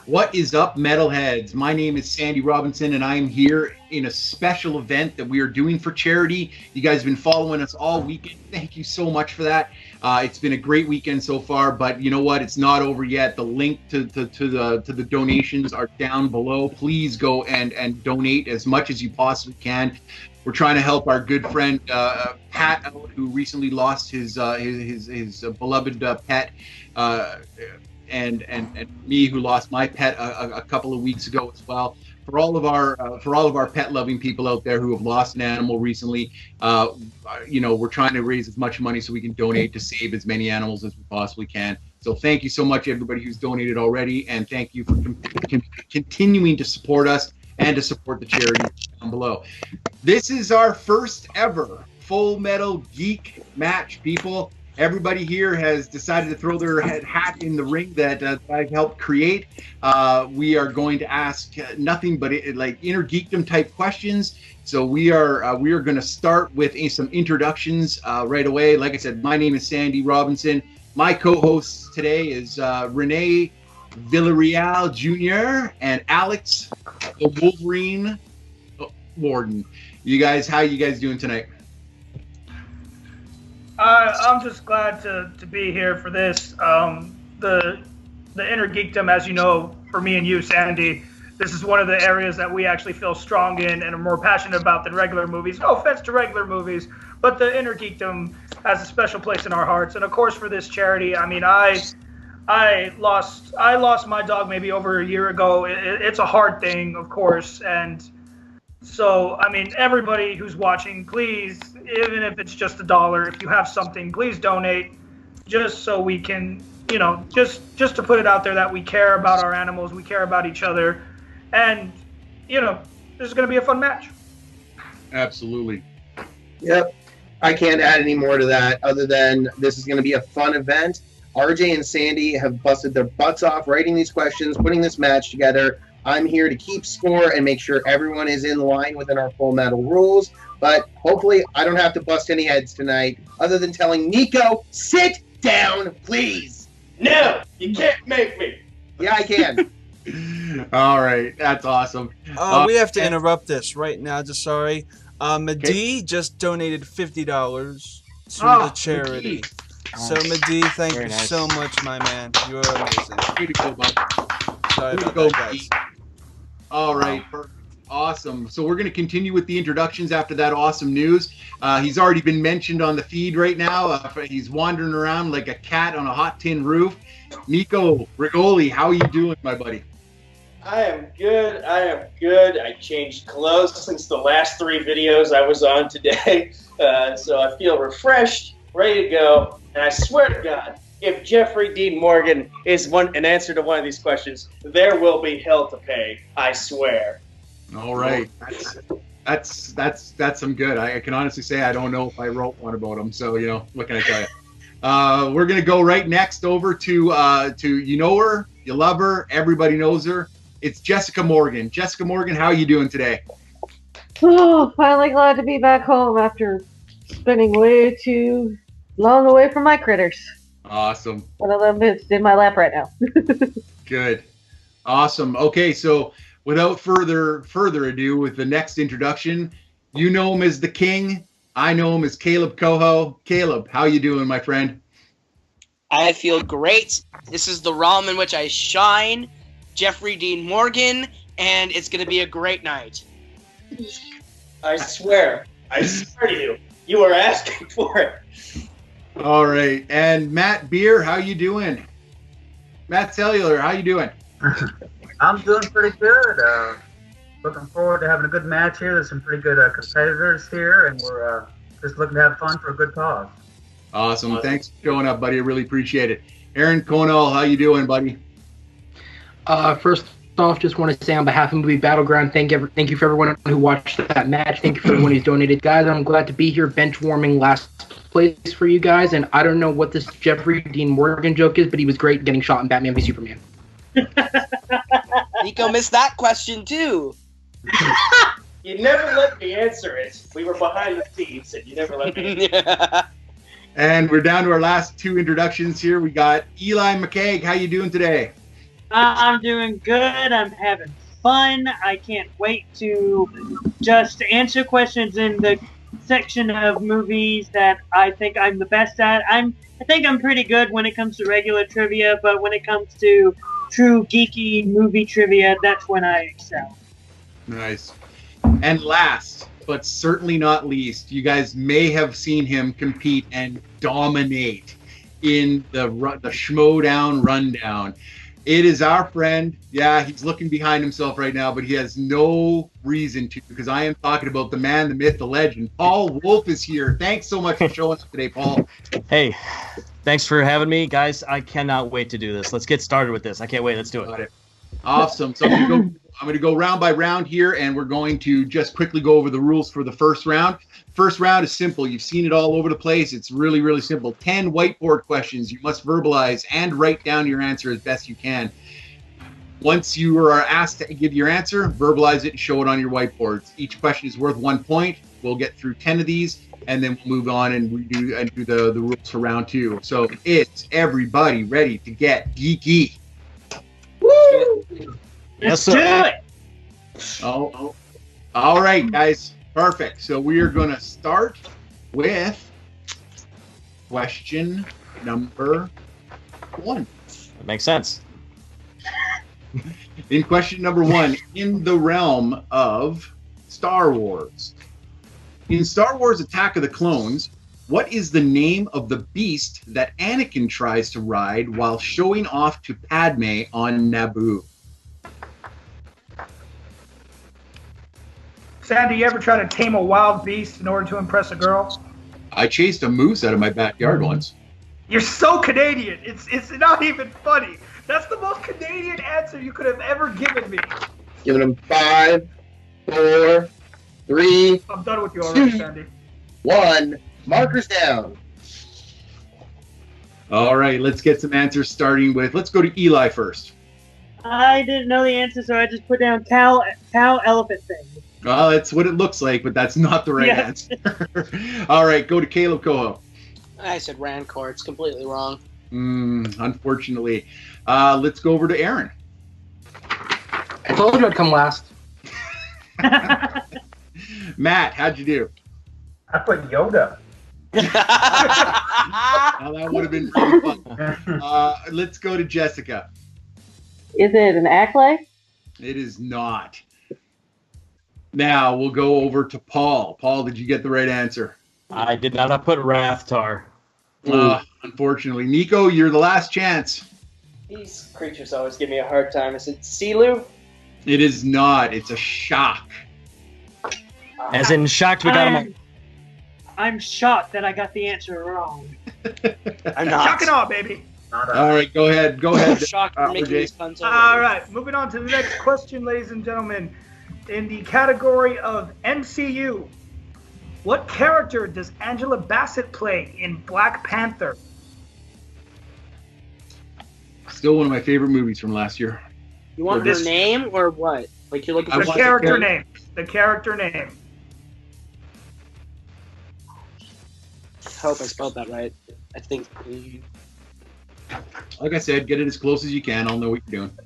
What is up, metalheads? My name is Sandy Robinson, and I'm here in a special event that we are doing for charity. You guys have been following us all weekend. Thank you so much for that. It's been a great weekend so far, but you know what? It's not over yet. The link to the donations are down below. Please go and donate as much as you possibly can. We're trying to help our good friend Pat out, who recently lost his beloved pet. And me, who lost my pet a couple of weeks ago as well. For all of our pet loving people out there who have lost an animal recently, we're trying to raise as much money so we can donate to save as many animals as we possibly can. So thank you so much, everybody who's donated already, and thank you for continuing to support us and to support the charity down below. This is our first ever Full Metal Geek match, people. Everybody here has decided to throw their hat in the ring that I've helped create. We are going to ask nothing but like inner geekdom type questions. So we are going to start with some introductions right away. Like I said, my name is Sandy Robinson. My co-hosts today is Renee Villarreal Jr. and Alex the Wolverine Warden. How you guys doing tonight? I'm just glad to be here for this. The inner geekdom, as you know, for me and you, Sandy, this is one of the areas that we actually feel strong in and are more passionate about than regular movies. No offense to regular movies, but the inner geekdom has a special place in our hearts. And of course, for this charity, I mean, I lost my dog maybe over a year ago. It's a hard thing, of course, and so, I mean, everybody who's watching, please, even if it's just $1, if you have something, please donate, just so we can, just to put it out there that we care about our animals, we care about each other, and, this is going to be a fun match. Absolutely. Yep. I can't add any more to that other than this is going to be a fun event. RJ and Sandy have busted their butts off writing these questions, putting this match together. I'm here to keep score and make sure everyone is in line within our Full Metal rules. But hopefully I don't have to bust any heads tonight other than telling Nico, sit down, please. No, you can't make me. Yeah, I can. All right. That's awesome. We have to interrupt this right now. Just sorry. Mcgaig just donated $50 to the charity. So, Mcgaig, thank you so much, my man. You are amazing. Way to go, bud. Sorry about that, guys. All right, perfect. Awesome. So we're going to continue with the introductions after that awesome news. He's already been mentioned on the feed right now. He's wandering around like a cat on a hot tin roof. Nico Regoli, how are you doing, my buddy? I am good. I changed clothes since the last 3 videos I was on today. So I feel refreshed, ready to go. And I swear to God, if Jeffrey Dean Morgan is an answer to one of these questions, there will be hell to pay. I swear. All right, that's some good. I can honestly say I don't know if I wrote one about him. So what can I tell you? We're gonna go right next over to you know her, you love her, everybody knows her. It's Jessica Morgan. Jessica Morgan, how are you doing today? Oh, finally glad to be back home after spending way too long away from my critters. Awesome. One of them is in my lap right now. Good. Awesome. Okay, so without further ado, with the next introduction, you know him as the King. I know him as Kaleb Koho. Kaleb, how you doing, my friend? I feel great. This is the realm in which I shine. Jeffrey Dean Morgan, and it's going to be a great night. I swear to you, you are asking for it. All right, and Matt Beer, how you doing? Matt Cellular, how you doing? I'm doing pretty good. Looking forward to having a good match here. There's some pretty good competitors here, and we're just looking to have fun for a good cause. Awesome. Thanks for showing up, buddy. I really appreciate it. Aaron Connole, how you doing, buddy? First off, just want to say on behalf of Movie Battleground, thank you for everyone who watched that match. Thank you for everyone who's donated. Guys, I'm glad to be here bench warming last place for you guys, and I don't know what this Jeffrey Dean Morgan joke is, but he was great getting shot in Batman v Superman. Nico missed that question too. You never let me answer it. We were behind the scenes, and you never let me. And we're down to our last 2 introductions here. We got Eli Mcgaig. How you doing today? I'm doing good. I'm having fun. I can't wait to just answer questions in the section of movies that I think I'm the best at. I think I'm pretty good when it comes to regular trivia, but when it comes to true geeky movie trivia, that's when I excel. Nice. And last, but certainly not least, you guys may have seen him compete and dominate in the Schmodown Rundown. It is our friend. Yeah, he's looking behind himself right now, but he has no reason to, because I am talking about the man, the myth, the legend. Paul Wuff is here. Thanks so much for showing up today, Paul. Hey, thanks for having me, guys. I cannot wait to do this. Let's get started with this. I can't wait. Let's do it. Awesome. So I'm going to go round by round here, and we're going to just quickly go over the rules for the first round. First round is simple. You've seen it all over the place. It's really, really simple. 10 whiteboard questions. You must verbalize and write down your answer as best you can. Once you are asked to give your answer, verbalize it and show it on your whiteboards. Each question is worth 1 point. We'll get through 10 of these, and then we'll move on and do the rules for round 2. So it's everybody ready to get geeky. Woo! Yes, Let's do sir. it. Oh. All right, guys. Perfect. So we are going to start with question number 1. That makes sense. In question number 1, in the realm of Star Wars. In Star Wars Attack of the Clones, what is the name of the beast that Anakin tries to ride while showing off to Padme on Naboo? Sandy, you ever try to tame a wild beast in order to impress a girl? I chased a moose out of my backyard once. You're so Canadian. It's not even funny. That's the most Canadian answer you could have ever given me. Giving him 5, 4, 3. I'm done with you already, Sandy. 1. Markers down. All right, let's get some answers starting with, let's go to Eli first. I didn't know the answer, so I just put down cow elephant thing. Well, that's what it looks like, but that's not the right answer. All right, go to Kaleb Koho. I said Rancor. It's completely wrong. Unfortunately. Let's go over to Aaron. I told you I'd come last. Matt, how'd you do? I put Yoda. Now, that would have been really fun. Let's go to Jessica. Is it an Acklay? It is not. Now we'll go over to Paul. Paul, did you get the right answer? I did not. I put Rathtar. Unfortunately. Nico, you're the last chance. These creatures always give me a hard time. Is it Silu? It is not. It's a shock. As in shocked we got him. I'm shocked that I got the answer wrong. I'm not. Shock and awe, baby. All right, go ahead. Go ahead. Shocked for making these puns. All right, moving on to the next question, ladies and gentlemen. In the category of MCU, what character does Angela Bassett play in Black Panther? Still one of my favorite movies from last year. You want her name or what? Like you're looking for The character name. The character name. I hope I spelled that right. I think. Like I said, get it as close as you can. I'll know what you're doing.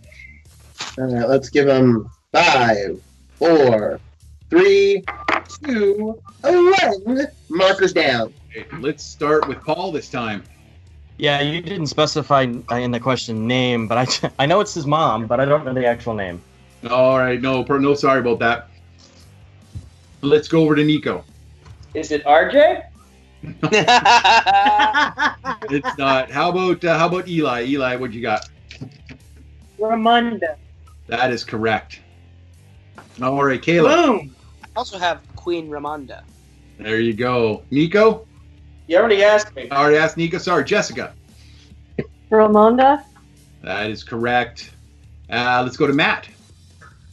All right, let's give him 5, 4, 3, 2, 1. Markers down. Okay, let's start with Paul this time. Yeah, you didn't specify in the question name, but I know it's his mom, but I don't know the actual name. All right, no, sorry about that. Let's go over to Nico. Is it RJ? It's not. How about Eli? Eli, what you got? Ramonda. That is correct. All right, Caleb. Boom. I also have Queen Ramonda. There you go. Nico? You already asked me. I already asked Nico. Sorry, Jessica. Ramonda? That is correct. Let's go to Matt.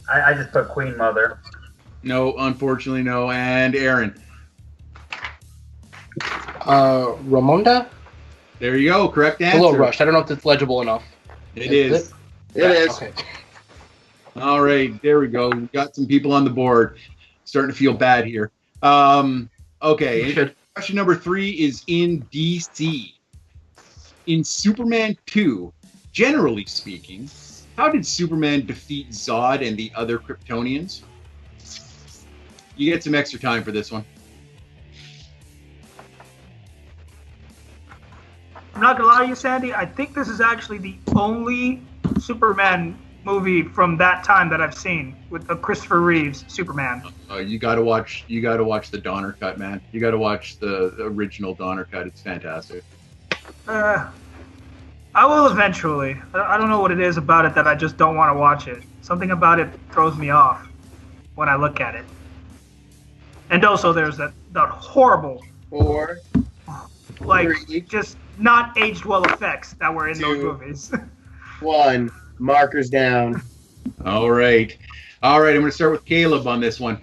I just put Queen Mother. No, unfortunately, no. And Aaron. Ramonda? There you go. Correct answer. A little rushed. I don't know if it's legible enough. It is. It is. Okay. All right, there we go. We got some people on the board. Starting to feel bad here. Okay. Question number 3 is in DC. In Superman 2, generally speaking, How did Superman defeat Zod and the other Kryptonians? You get some extra time for this one. I'm not gonna lie to you, Sandy. I think this is actually the only Superman movie from that time that I've seen with the Christopher Reeves Superman. You gotta watch the Donner cut, man. You gotta watch the original Donner cut. It's fantastic. I will eventually. I don't know what it is about it that I just don't want to watch it. Something about it throws me off when I look at it. And also, there's that horrible, just not aged well effects that were in those movies. 1, markers down. All right. I'm going to start with Kaleb on this one.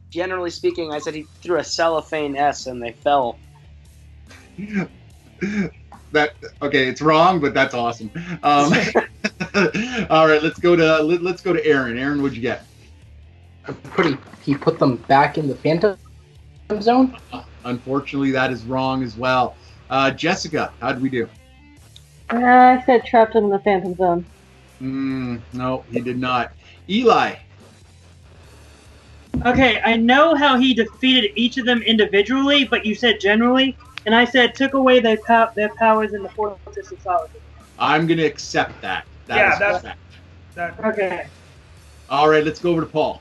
Generally speaking, I said he threw a cellophane S and they fell. It's wrong, but that's awesome. All right, let's go to Aaron. Aaron, what'd you get? He put them back in the Phantom Zone? Unfortunately, that is wrong as well. Jessica, how did we do? I said trapped in the Phantom Zone. No, he did not. Eli. Okay, I know how he defeated each of them individually, but you said generally, and I said took away their powers in the Fortress of Solitude. I'm going to accept that. Okay. All right, let's go over to Paul.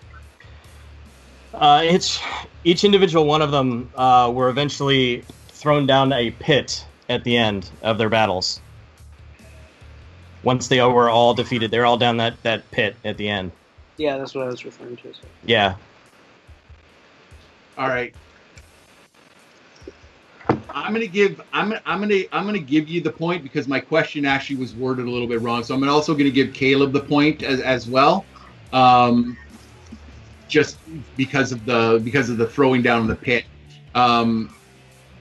It's each individual one of them were eventually thrown down a pit at the end of their battles. Once they were all defeated, they're all down that pit at the end. Yeah, that's what I was referring to. So. Yeah. All right. I'm gonna give you the point because my question actually was worded a little bit wrong. So I'm also gonna give Kaleb the point as well. Just because of the throwing down in the pit. And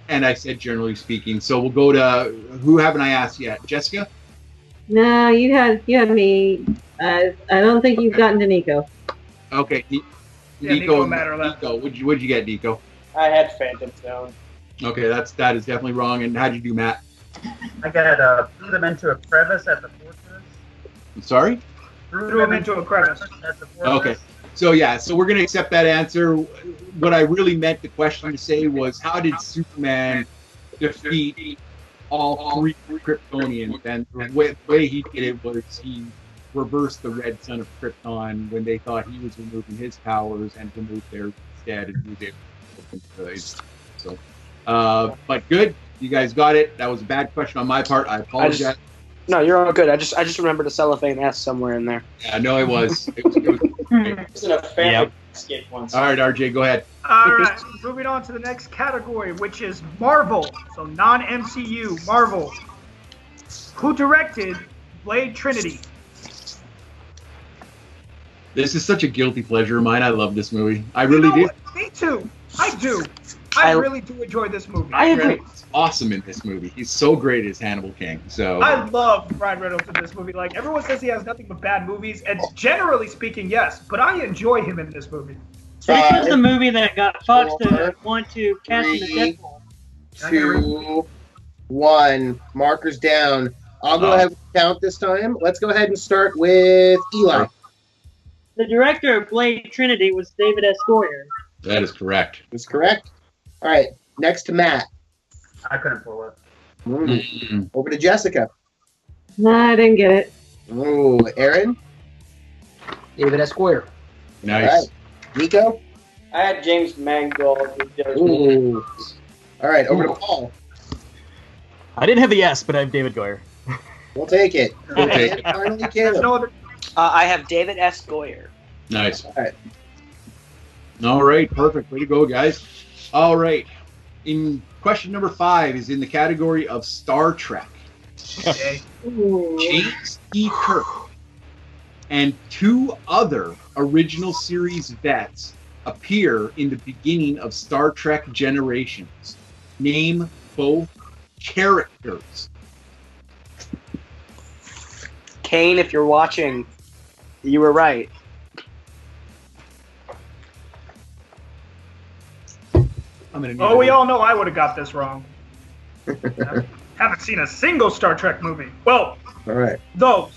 I said generally speaking. So we'll go to who haven't I asked yet? Jessica? No, you had me. I don't think you've gotten to Nico. Okay. Nico, what'd you get, Nico? I had Phantom Zone. Okay, that is definitely wrong. And how'd you do, Matt? I got threw them into a crevice at the fortress. I'm sorry? Threw them into a crevice at the fortress. Okay. So we're gonna accept that answer. What I really meant the question to say was, how did Superman defeat all 3 Kryptonians? And the way he did it was he reversed the red son of Krypton when they thought he was removing his powers and removed theirs instead, and he was able to. So, but good, you guys got it. That was a bad question on my part. I apologize. No, you're all good. I just remembered a cellophane S somewhere in there. Yeah, no, it was. It was in a family skit once. All right, RJ, go ahead. All right, moving on to the next category, which is Marvel. So non-MCU, Marvel. Who directed Blade Trinity? This is such a guilty pleasure of mine. I love this movie. I really do. Me too. I do. I really do enjoy this movie. I agree. He's awesome in this movie. He's so great as Hannibal King. So I love Ryan Reynolds in this movie. Like, everyone says he has nothing but bad movies, and generally speaking, yes. But I enjoy him in this movie. This was the movie that got Fox to want to cast him as Deadpool. 2, 1, markers down. I'll go ahead and count this time. Let's go ahead and start with Eli. The director of Blade Trinity was David S. Goyer. That is correct. That's correct. All right, next to Matt. I couldn't pull it. Over to Jessica. No, I didn't get it. Oh, Aaron. David S. Goyer. Nice. All right. Nico. I had James Mangold. Ooh. All right, over to Paul. I didn't have the S, but I have David Goyer. We'll take it. Okay. And finally, There's Kaleb. no other. I have David S. Goyer. Nice. All right. All right, perfect. Way to go, guys. All right. In question number 5 is in the category of Star Trek. James E. Kirk and 2 other original series vets appear in the beginning of Star Trek Generations. Name both characters. Kane, if you're watching, you were right. We all know I would have got this wrong. Haven't seen a single Star Trek movie. Well, all right. Those.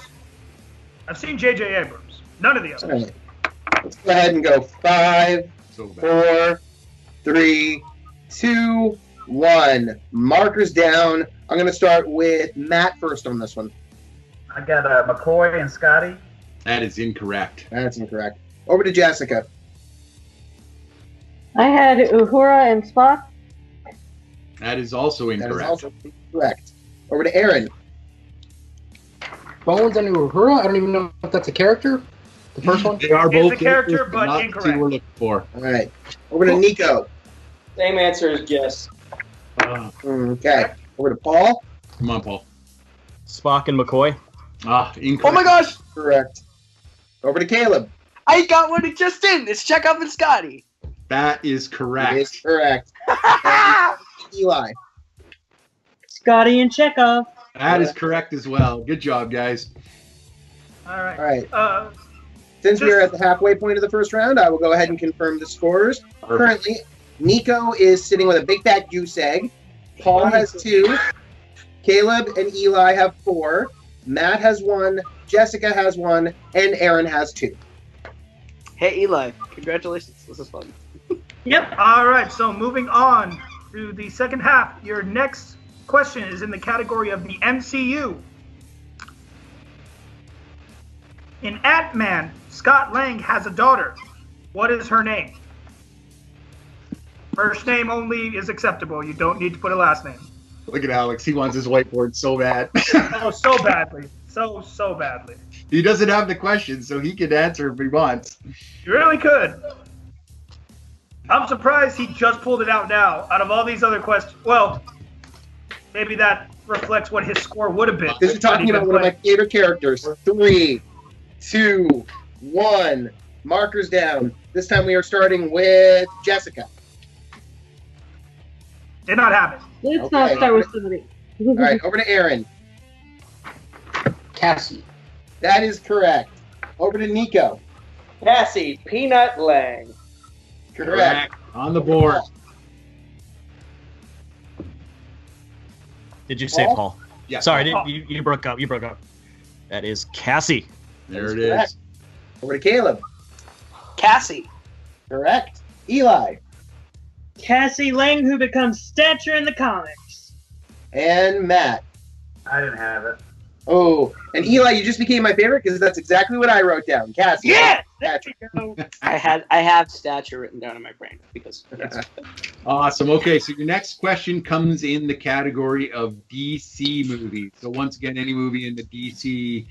I've seen J.J. Abrams. None of the others. All right. Let's go ahead and go 5, 4, 3, 2, 1. Markers down. I'm going to start with Matt first on this one. I got McCoy and Scotty. That is incorrect. That's incorrect. Over to Jessica. I had Uhura and Spock. That is also incorrect. That is also incorrect. Over to Aaron. Bones and Uhura? I don't even know if that's a character. The first one? They are both It's a character, but not incorrect. the two we're looking for. All right. Over to Nico. Same answer as Jess. Okay. Over to Paul. Come on, Paul. Spock and McCoy. Incorrect. Oh my gosh! Correct. Over to Caleb. I got one just in. It's Chekhov and Scotty. That is correct. It is correct. Eli. Scotty and Chekhov. That is correct as well. Good job, guys. All right. All right. Since we are at the halfway point of the first round, I will go ahead and confirm the scores. Perfect. Currently, Nico is sitting with a big fat goose egg. Paul has 2. Caleb and Eli have 4. Matt has 1. Jessica has 1. And Aaron has 2. Hey, Eli. Congratulations. This is fun. Yep. All right. So moving on to the second half. Your next question is in the category of the MCU. In Ant-Man, Scott Lang has a daughter. What is her name? First name only is acceptable. You don't need to put a last name. Look at Alex. He wants his whiteboard so bad. Oh, so badly. So badly. He doesn't have the question, so he can answer if he wants. You really could. I'm surprised he just pulled it out now. Out of all these other questions, well, maybe that reflects what his score would have been. This is talking about one of my favorite characters. 3, 2, 1. Markers down. This time we are starting with Jessica. Did not have it. Let's not start with somebody. All right, over to Aaron. Cassie. That is correct. Over to Nico. Cassie Peanut Lang. Correct. On the board. Did you say Paul? Paul? Yeah. Sorry, you broke up. You broke up. That is Cassie. There it Correct. is. Over to Caleb. Cassie. Correct. Eli. Cassie Lang, who becomes Stature in the comics. And Matt. I didn't have it. Oh, and Eli, you just became my favorite because that's exactly what I wrote down. Cassie. Yeah! Patrick. I have Stature written down in my brain because Awesome. Okay, so your next question comes in the category of DC movies. So once again, any movie in the DC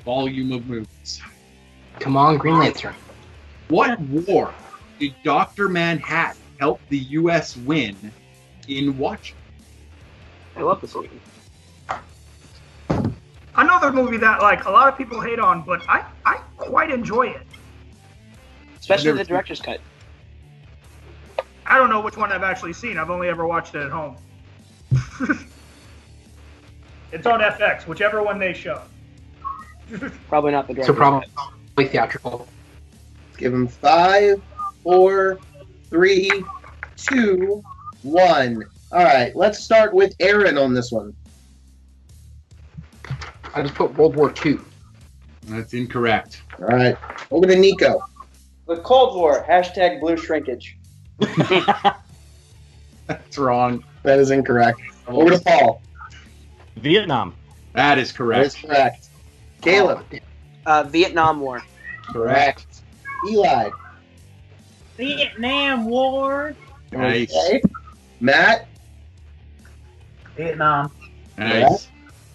volume of movies. Come on, Green Lantern. What war did Dr. Manhattan help the U.S. win in Watchmen? I love this movie. Another movie that like a lot of people hate on, but I quite enjoy it. Especially the director's cut. I don't know which one I've actually seen. I've only ever watched it at home. It's on FX, whichever one they show. Probably not the director's So probably cut. theatrical. Give him 5, 4, 3, 2, 1. All right, let's start with Aaron on this one. I just put World War II. That's incorrect. All right, over to Nico. The Cold War. # blue shrinkage. That's wrong. That is incorrect. Over to Paul. Vietnam. That is That correct. is correct. Caleb. Vietnam War. Correct. Eli. Vietnam War. Nice. Okay. Matt. Vietnam. Nice.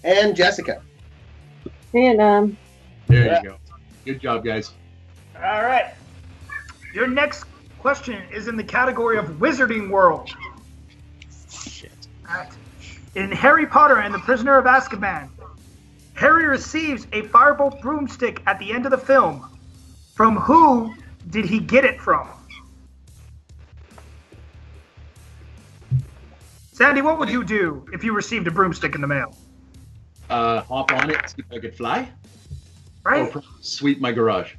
And Jessica. Vietnam. There you go. Good job, guys. All right. Your next question is in the category of Wizarding World. Shit. All right. In Harry Potter and the Prisoner of Azkaban, Harry receives a firebolt broomstick at the end of the film. From who did he get it from? Sandy, what would you do if you received a broomstick in the mail? Hop on it, see if I could fly. Right? Or sweep my garage.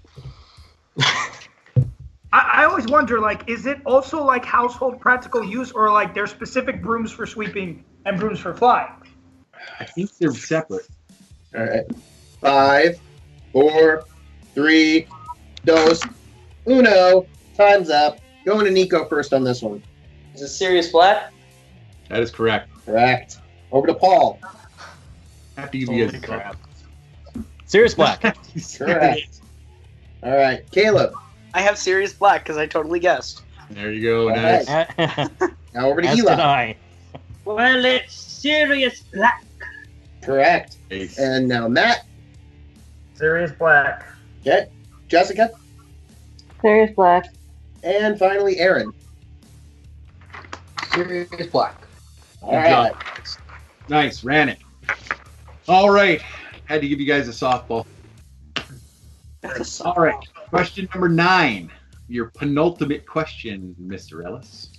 I always wonder, like, is it also like household practical use, or like there's specific brooms for sweeping and brooms for flying? I think they're separate. All right. 5, 4, 3, 2, 1. Time's up. Going to Nico first on this one. Is it Sirius Black? That is correct. Correct. Over to Paul. I have to give you Holy guys crap. Sirius Black. Correct. All right, Caleb. I have Sirius Black because I totally guessed. There you go. All Nice. right. Now over to As did Eli. I. Well, it's Sirius Black. Correct. Nice. And now Matt. Sirius Black. Okay. Jessica. Sirius Black. And finally, Aaron. Sirius Black. All right. Nice. Ran it. All right. Had to give you guys a softball. All right. Question number 9. Your penultimate question, Mr. Ellis.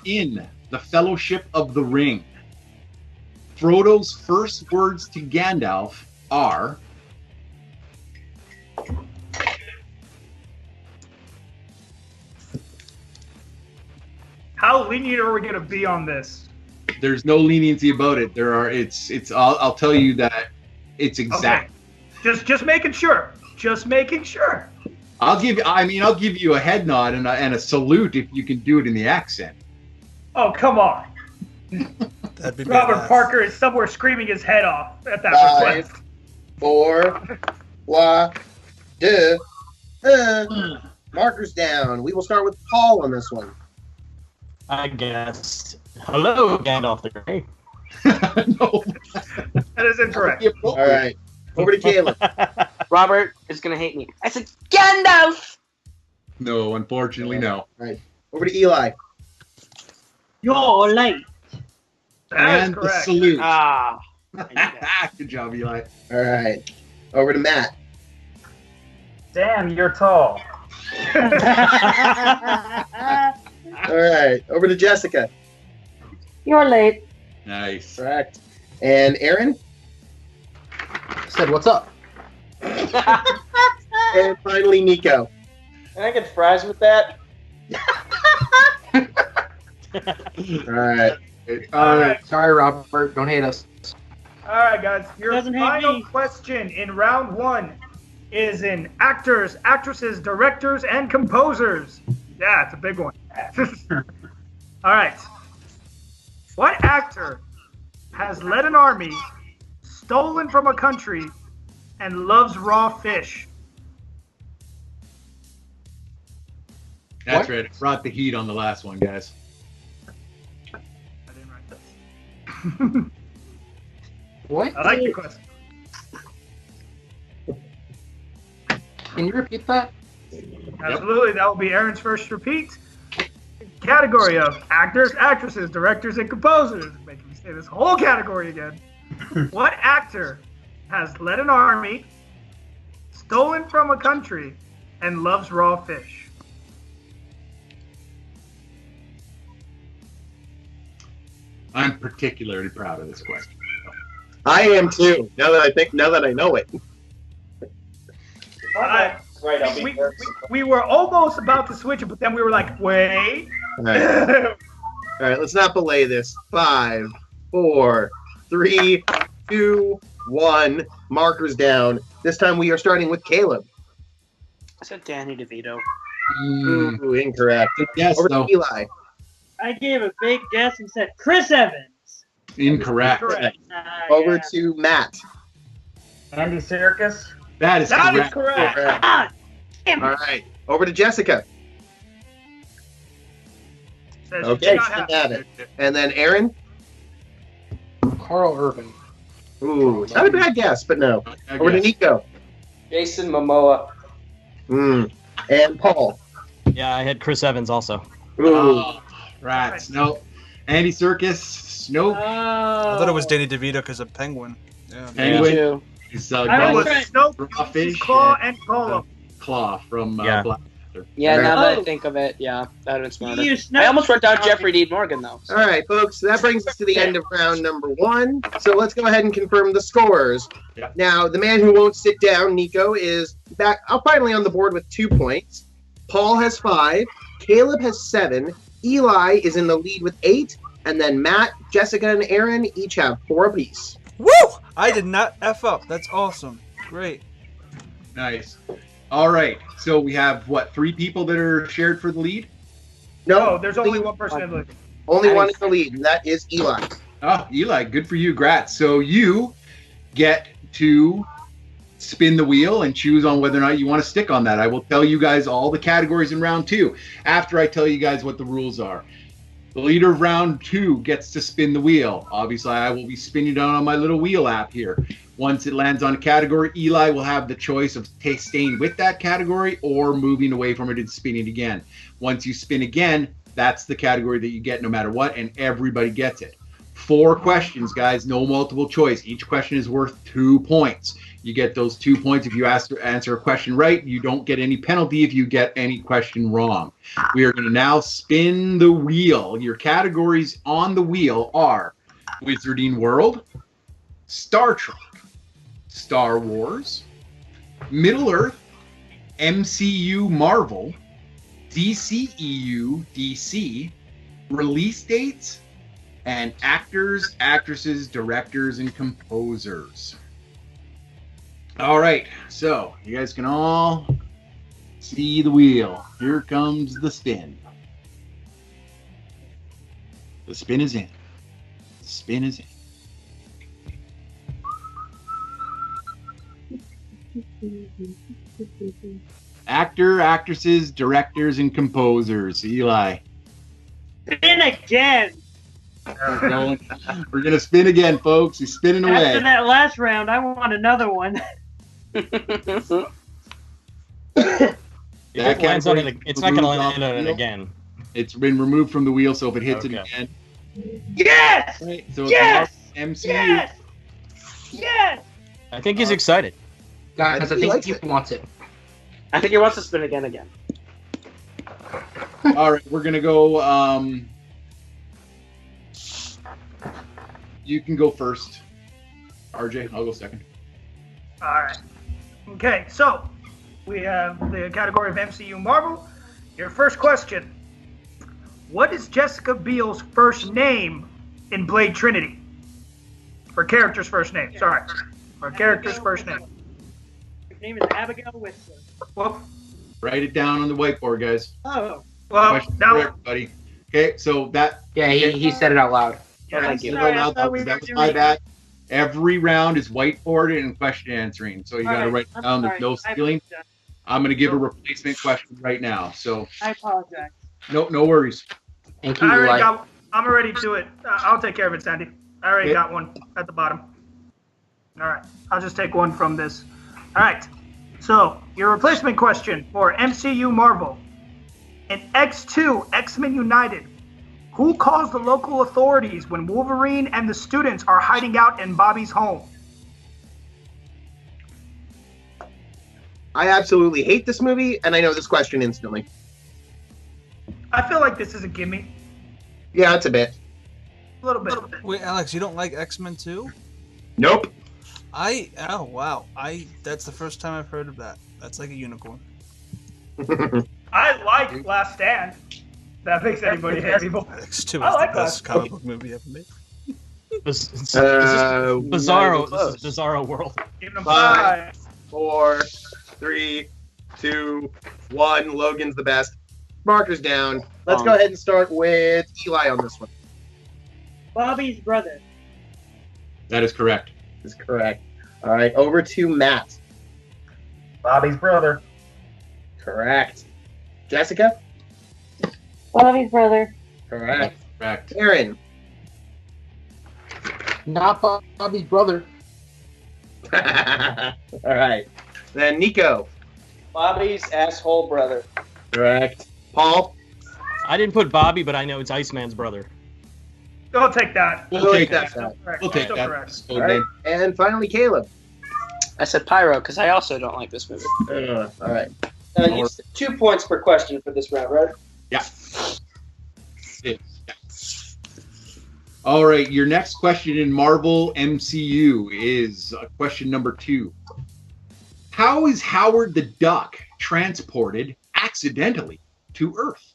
In the Fellowship of the Ring, Frodo's first words to Gandalf are... How lenient are we going to be on this? There's no leniency about it. I'll tell you that it's exact. Okay. Just making sure. Just making sure. I'll give you a head nod and a salute if you can do it in the accent. Oh, come on. That'd be Robert badass. Parker is somewhere screaming his head off at that 5, request. 4, 3, markers down. We will start with Paul on this one. I guess. Hello, Gandalf the Grey. No. That is incorrect. All right. Over to Caleb. Robert is gonna hate me. I said Gandalf. No, unfortunately, no. All right. Over to Eli. You're late. That is And the correct. salute. Ah. Good job, Eli. All right. Over to Matt. Damn, you're tall. All right. Over to Jessica. You're late. Nice. Correct. And Aaron. Said, what's up? And finally, Nico. Can I get fries with that? All right. All right. Sorry, Robert. Don't hate us. All right, guys. Your Doesn't hate final me. question in round 1 is in actors, actresses, directors, and composers. Yeah, it's a big one. All right. What actor has led an army, stolen from a country, and loves raw fish? That's right. It brought the heat on the last one, guys. I didn't write this. What? I like your question. Can you repeat that? Absolutely. That will be Aaron's first repeat. Category of actors, actresses, directors, and composers. Making me say this whole category again. What actor has led an army, stolen from a country, and loves raw fish? I'm particularly proud of this question. I am too. Now that I know it. Right, I'll be there. we were almost about to switch it, but then we were like, wait. All right. All right. Let's not belay this. 5, 4, 3, 2, 1. Markers down. This time we are starting with Caleb. I said Danny DeVito. Ooh, incorrect. Yes, Over no. to Eli. I gave a big guess and said Chris Evans. Incorrect. Correct. Over Yeah. to Matt. Andy Serkis. That is That correct. is correct. Correct. Ah, damn All it. right. Over to Jessica. Says you Okay, cannot still have- got it. And then Aaron. Carl Urban. Ooh, not a bad guess, but no. I Over to guess. Nico. Jason Momoa. And Paul. Yeah, I had Chris Evans also. Ooh. Oh, rats. No. Andy Serkis. Nope. I thought it was Danny DeVito because of Penguin. Yeah. Anyway, Too. he's I was Gullet Snoke, Raw Fish, Claw, and Gollum. Claw from Yeah. Black Panther. Yeah, All now right. that I think of it, yeah, that would have been smarter. You I almost wrote down Jeffrey Dean Morgan, though. All right, folks. That brings us to the end of round number 1. So let's go ahead and confirm the scores. Yeah. Now, the man who won't sit down, Nico, is back finally on the board with 2 points. Paul has 5. Caleb has 7. Eli is in the lead with 8. And then Matt, Jessica, and Aaron each have 4 apiece. Woo! I did not F up. That's awesome. Great. Nice. All right. So we have, what, 3 people that are shared for the lead? No, there's only one person in the lead. Only one in the lead, and that is Eli. Oh, Eli, good for you. Grats. So you get to spin the wheel and choose on whether or not you want to stick on that. I will tell you guys all the categories in round 2 after I tell you guys what the rules are. The leader of round 2 gets to spin the wheel. Obviously, I will be spinning down on my little wheel app here. Once it lands on a category, Eli will have the choice of staying with that category or moving away from it and spinning again. Once you spin again, that's the category that you get no matter what, and everybody gets it. 4 questions, guys, no multiple choice. Each question is worth 2 points. You get those 2 points if you answer a question right. You don't get any penalty if you get any question wrong. We are going to now spin the wheel. Your categories on the wheel are Wizarding World, Star Trek, Star Wars, Middle Earth, MCU Marvel, DCEU DC, release dates, and actors, actresses, directors, and composers. All right, so you guys can all see the wheel. Here comes the spin. The spin is in. The spin is in. Actor, actresses, directors, and composers. Eli. Spin again. We're gonna spin again, folks. He's spinning away. After that last round, I want another one. It's not gonna land on it again. It's been removed from the wheel, so if it hits it again. Yes! Right, so Yes! MCU. Yes! Yes! I think he's excited. Guys, I think he wants it. I think he wants to spin again. All right, we're gonna go. You can go first, RJ. I'll go second. All right. Okay, so we have the category of MCU Marvel. Your first question. What is Jessica Biel's first name in Blade Trinity? Her character's first name, sorry. Her character's first name. Her name is Abigail Whistler. Well, Write it down on the whiteboard, guys. Oh. Well, Question now, for everybody. Okay, so that. Yeah, he said it out loud. Yeah, Thank you. sorry, I That thought we was were my doing- bad. Every round is whiteboarded and question answering, so you got to Alright, write I'm down. There's sorry. no I stealing. apologize. I'm going to give a replacement question right now. So I apologize. no worries. Thank you, I already Eli. got. I'm already to it. I'll take care of it, Sandy. I already Okay. got one at the bottom. All right, I'll just take one from this. All right. So your replacement question for MCU Marvel. In X2, X-Men United, who calls the local authorities when Wolverine and the students are hiding out in Bobby's home? I absolutely hate this movie, and I know this question instantly. I feel like this is a gimme. Yeah, it's a bit. A little bit. Wait, Alex, you don't like X-Men too? Nope. Oh wow. That's the first time I've heard of that. That's like a unicorn. I like Last Stand. That makes anybody hate people. X2 is I like the best that. comic book movie ever made. This is Not Bizarro. even close. This is Bizarro World. Give them 5, 5. 4, 3, 2, 1. Logan's the best. Markers down. Let's go ahead and start with Eli on this one. Bobby's brother. That is correct. Is correct. All right, over to Matt. Bobby's brother. Correct. Jessica. Bobby's brother. Correct. Correct. Aaron. Not Bobby's brother. All right. Then Nico. Bobby's asshole brother. Correct. Paul. I didn't put Bobby, but I know it's Iceman's brother. I'll take that. We'll take that. Still correct. We'll take Still that. correct. All right. And finally, Caleb. I said Pyro because I also don't like this movie. All right. You said 2 points per question for this round, right? Yeah. All right, your next question in Marvel MCU is question number 2. How is Howard the Duck transported accidentally to Earth?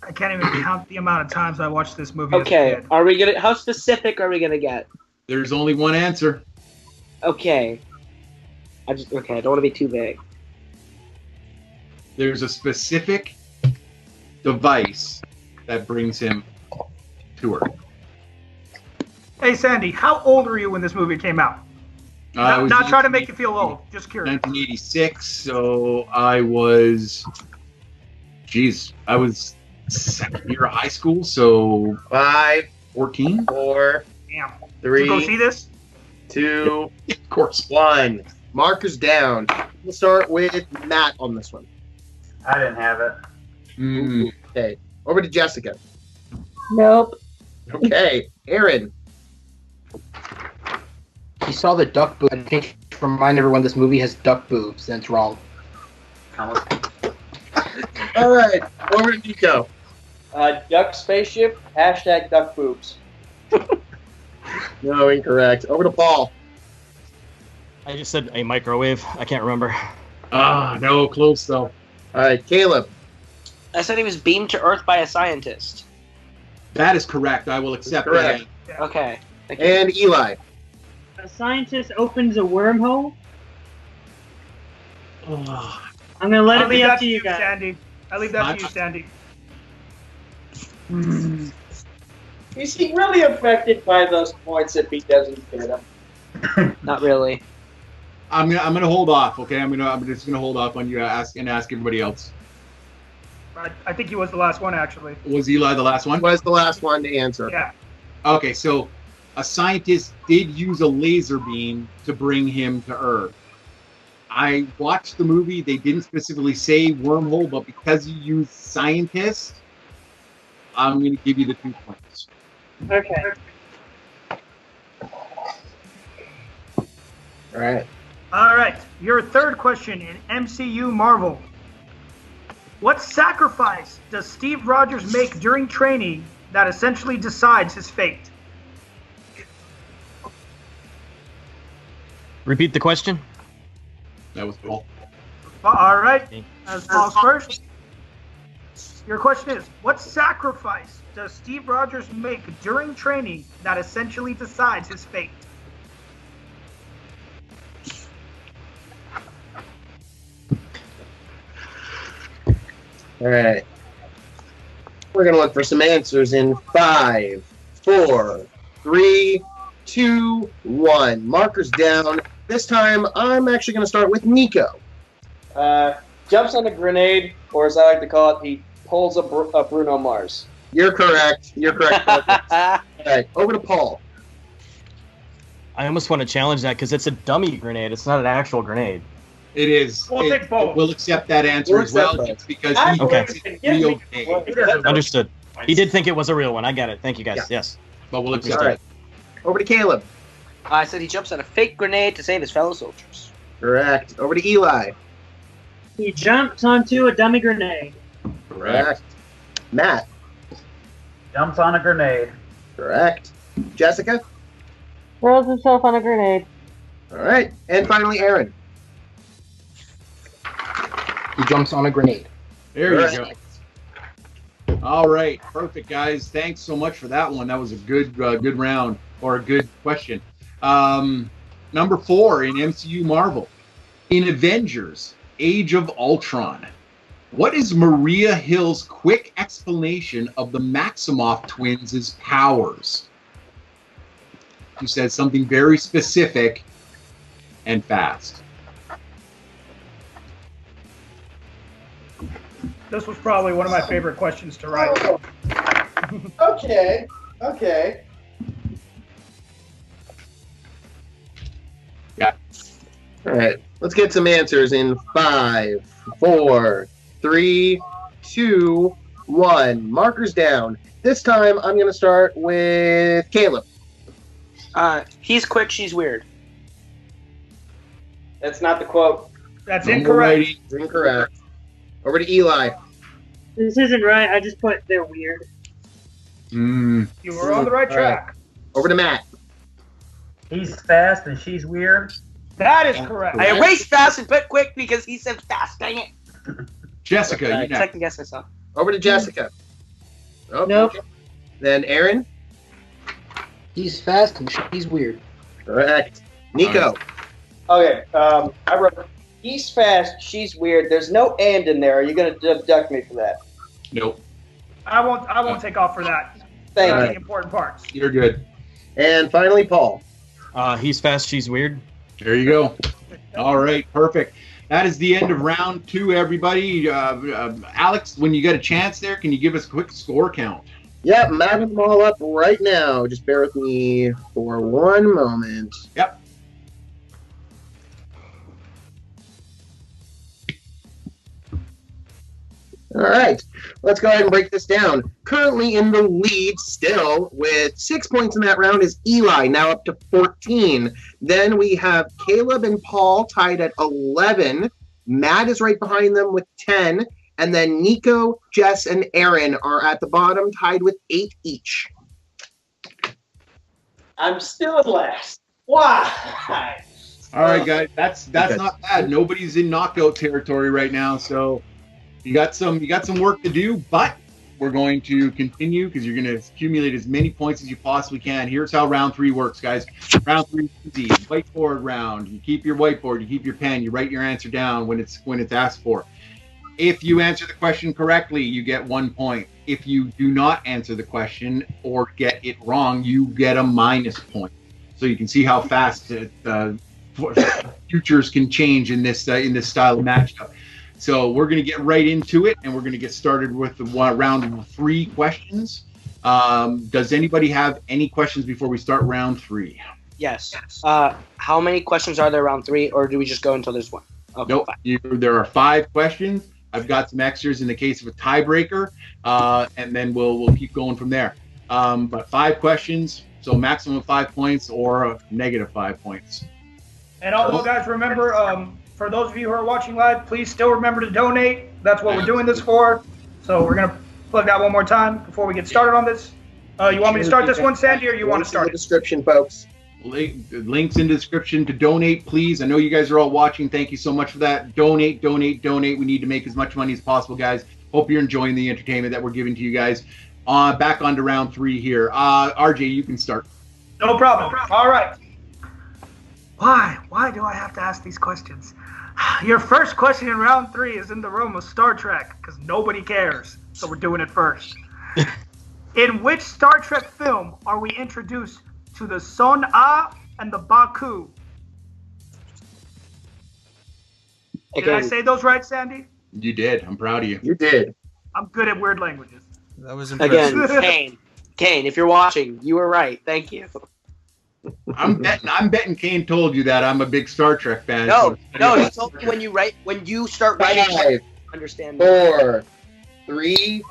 I can't even count the amount of times I watched this movie. Okay, As a kid. are we gonna? How specific are we gonna get? There's only one answer. Okay. I don't want to be too vague. There's a specific device that brings him to Earth. Hey, Sandy, how old were you when this movie came out? Not trying to make you feel old. Just curious. 1986. So I was, I was second year of high school. So 5, 14, 4, Damn. 3. Did you go see this? 2, of course, 1. Markers down. We'll start with Matt on this one. I didn't have it. Okay. Over to Jessica. Nope. Okay. Aaron. He saw the duck boob. I think to remind everyone this movie has duck boobs. That's wrong. All right. Over to Nico. Duck spaceship. # duck boobs. No, incorrect. Over to Paul. I just said a microwave. I can't remember. No, close though. All right, Caleb. I said he was beamed to Earth by a scientist. That is correct. I will accept Correct. that. Okay. Thank you. And Eli. A scientist opens a wormhole. Oh, I'm gonna let I'll it be leave up that to you guys. Sandy. I leave that to you, Sandy. Is he really affected by those points if he doesn't get them? Not really. I'm gonna hold off. Okay, I'm just gonna hold off on you ask everybody else. I think he was the last one, actually. Was Eli the last one? Was the last one to answer. Yeah. Okay, so a scientist did use a laser beam to bring him to Earth. I watched the movie. They didn't specifically say wormhole, but because you used scientist, I'm going to give you the 2 points. Okay. All right. All right. Your third question in MCU Marvel. What sacrifice does Steve Rogers make during training that essentially decides his fate? Repeat the question. That was Paul. All right. As Paul's first. Your question is, what sacrifice does Steve Rogers make during training that essentially decides his fate? All right. We're going to look for some answers in 5, 4, 3, 2, 1. Markers down. This time, I'm actually going to start with Nico. Jumps on a grenade, or as I like to call it, he pulls a Bruno Mars. You're correct. You're correct. All right. Over to Paul. I almost want to challenge that because it's a dummy grenade. It's not an actual grenade. It is. We'll take both. We'll accept that answer We'll as well, accept just because he Okay. thinks it's real game. Understood. He did think it was a real one. I get it. Thank you, guys. Yeah. Yes. But we'll accept All right. Over to Caleb. I said he jumps on a fake grenade to save his fellow soldiers. Correct. Over to Eli. He jumps onto a dummy grenade. Correct. Matt. Jumps on a grenade. Correct. Jessica. Throws himself on a grenade. All right. And finally, Aaron. He jumps on a grenade. There you Correct. go. All right, perfect, guys. Thanks so much for that one. That was a good round, or a good question. Number 4 in MCU Marvel. In Avengers: Age of Ultron, what is Maria Hill's quick explanation of the Maximoff twins' powers? She says something very specific and fast. This was probably one of my favorite questions to write. Okay. All right. Let's get some answers in 5, 4, 3, 2, 1. Markers down. This time, I'm going to start with Caleb. He's quick, she's weird. That's not the quote. That's Number incorrect. rating. It's incorrect. Over to Eli. This isn't right. I just put they're weird. You were on the right All right. track. Over to Matt. He's fast and she's weird. That is correct. I erased fast and put quick because he said fast. Dang it. Jessica, Okay. you next. Second guess myself. Over to Jessica. Oh, Nope. okay. Then Aaron. He's fast and she's weird. Correct. Nico. Okay, I wrote, he's fast, she's weird. There's no and in there. Are you going to deduct me for that? Nope. I won't take off for that. Thank That's you. the important parts. You're good. And finally, Paul. He's fast, she's weird. There you go. All right, perfect. That is the end of round 2, everybody. Alex, when you get a chance there, can you give us a quick score count? Yep, I'm adding them all up right now. Just bear with me for one moment. Yep. All right, let's go ahead and break this down. Currently in the lead still with 6 points in that round is Eli, now up to 14. Then we have Kaleb and Paul tied at 11. Matt is right behind them with 10. And then Nico, Jess, and Aaron are at the bottom tied with 8 each. I'm still at last. Why? All right, guys, that's not bad. Nobody's in knockout territory right now, so you got some work to do, but we're going to continue because you're going to accumulate as many points as you possibly can. Here's how round 3 works, guys. Round 3 is easy. Whiteboard round. You keep your whiteboard, you keep your pen, you write your answer down when it's asked for. If you answer the question correctly, you get 1 point. If you do not answer the question or get it wrong, you get a minus point. So you can see how fast futures can change in this style of matchup. So we're going to get right into it, and we're going to get started with the round 3 questions. Does anybody have any questions before we start round 3? Yes. How many questions are there round 3, or do we just go until there's 1? Okay, nope. There are 5 questions. I've got some extras in the case of a tiebreaker, and then we'll keep going from there. But 5 questions, so maximum 5 points or negative 5 points. And also, guys, remember, for those of you who are watching live, please still remember to donate. That's what we're doing this for. So we're going to plug that one more time before we get started on this. You want me to start this one, Sandy, or you want to start it? Description, folks. Links in the description to donate, please. I know you guys are all watching. Thank you so much for that. Donate. We need to make as much money as possible, guys. Hope you're enjoying the entertainment that we're giving to you guys. Back on to round 3 here. RJ, you can start. No problem. All right. Why do I have to ask these questions? Your first question in round 3 is in the realm of Star Trek, because nobody cares. So we're doing it first. In which Star Trek film are we introduced to the Son-A and the Baku? Did I say those right, Sandy? You did. I'm proud of you. You did. I'm good at weird languages. That was impressive. Again, Kane, if you're watching, you were right. Thank you. I'm betting Kane told you that I'm a big Star Trek fan. No, he told me when you start writing. 5, understand. 4, 3,